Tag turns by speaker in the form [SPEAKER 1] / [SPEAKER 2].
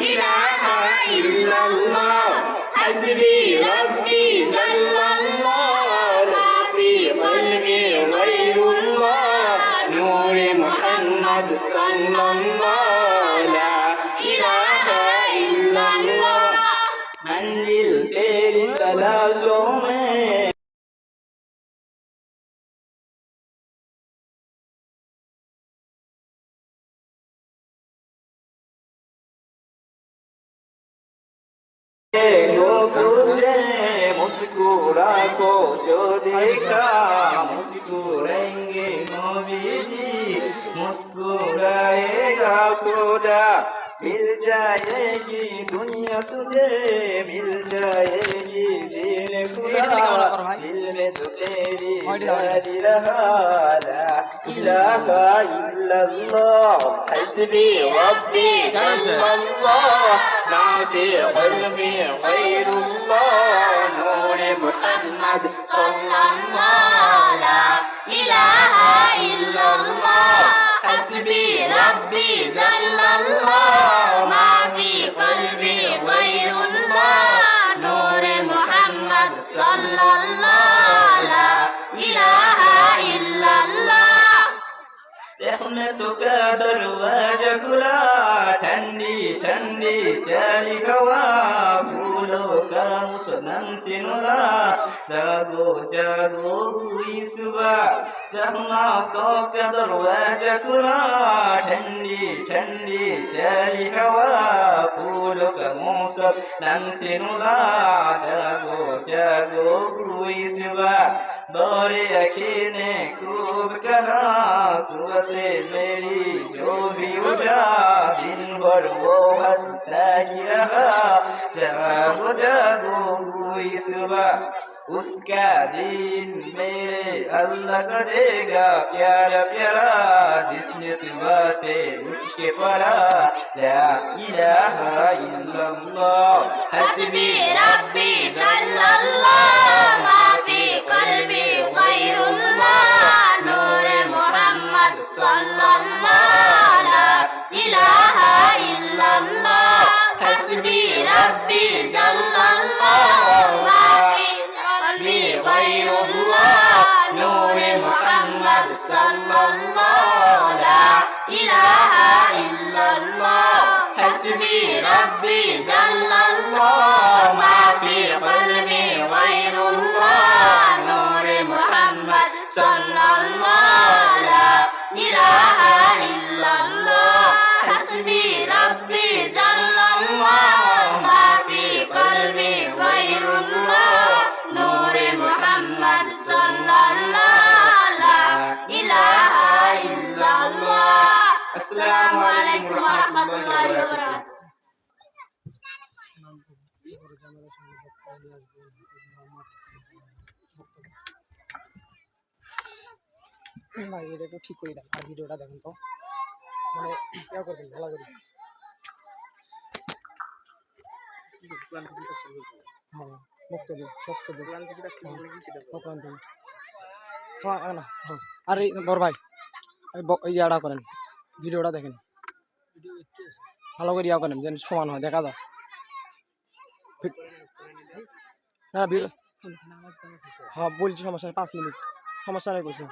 [SPEAKER 1] ইলাহা ইল্লাল্লাহ হাসবি রাব্বি জাল্লাল্লাহ মা ফি কলবি গায়রুল্লাহ নূরে মুহাম্মদ সাল্লাল্লাহ লা ইলাহা ইল্লাল্লাহ मंजिल तेरी तलाशों में तुझे मुस्कुरा को जो देखा मुस्कुराएंगे नबी जी मुस्कुराएगा खुदा मिल जाएगी दुनिया तुझे मिल जाएगी दिल खुदा दिल में तो तेरी याद रहा ला इलाहा इल्लल्लाह हस्बी रब्बी जल्लल्लाह मा फी क़ल्बी गैरुल्लाह नूर मुहम्मद सल्लल्लाह ला इलाहा इल्लल्लाह हस्बी रब्बी जल्लल्लाह मा फी क़ल्बी गैरुल्लाह नूर मुहम्मद सल्लल्लाह ला इलाहा इल्लल्लाह रहमत का दरवाजा खुला ठंडी ठंडी चली हवा फूलों का मुसनन सिनुला जागो जागो हुई सुबह रहमतों का दरवाजा खुला ठंडी ठंडी चली हवा फूलों का मुसनन सिनुला जागो जागो हुई सुबह दौरे अखिर ने खूब कहा सुबह से मेरी जो भी उठा दिन भर वो हंसता ही रहा जागो जागो हुई सुबह उसका दिन मेरे अल्लाह का देगा प्यारा प्यारा जिसने सुबह से उठ के पढ़ा ला इलाहा इल्लल्लाह हस्बी रब्बी जल्लल्लाह मा फी क़ल्बी गैरुल्लाह नूर मुहम्मद सल्लल्लाह ला इलाहा इल्लल्लाह हस्बी रब्बी जल्लल्लाह मा फी क़ल्बी गैरुल्लाह नूर मुहम्मद सल्लल्लाह ला इलाहा इल्लल्लाह हस्बी रब्बी जल्लल्लाह मा फी क़ल्बी गैरुल्लाह नूर मुहम्मद सल्लल्लाह ला इलाहा इल्लल्लाह हस्बी रब्बी जल्लल्लाह मा फी क़ल्बी गैरुल्लाह नूर मुहम्मद सल्लल्लाह ला इलाहा इल्लल्लाह अस्सलामु अलैकुम व रहमतुल्लाहि व बरकातुहू
[SPEAKER 2] ভাই এটা একটু ঠিক করে দেন আর ভিডিওটা দেখেন তো মানে ইয়া করবেন ভালো করে হ্যাঁ বক্তব্য আর এই বড় ভাই ইয়াটা করেন ভিডিওটা দেখেন ভালো করে ইয়া করেন যেন সমান হয় দেখা যায় হ্যাঁ বলছি সমস্যা নেই 5 মিনিট সমস্যা নেই বলছি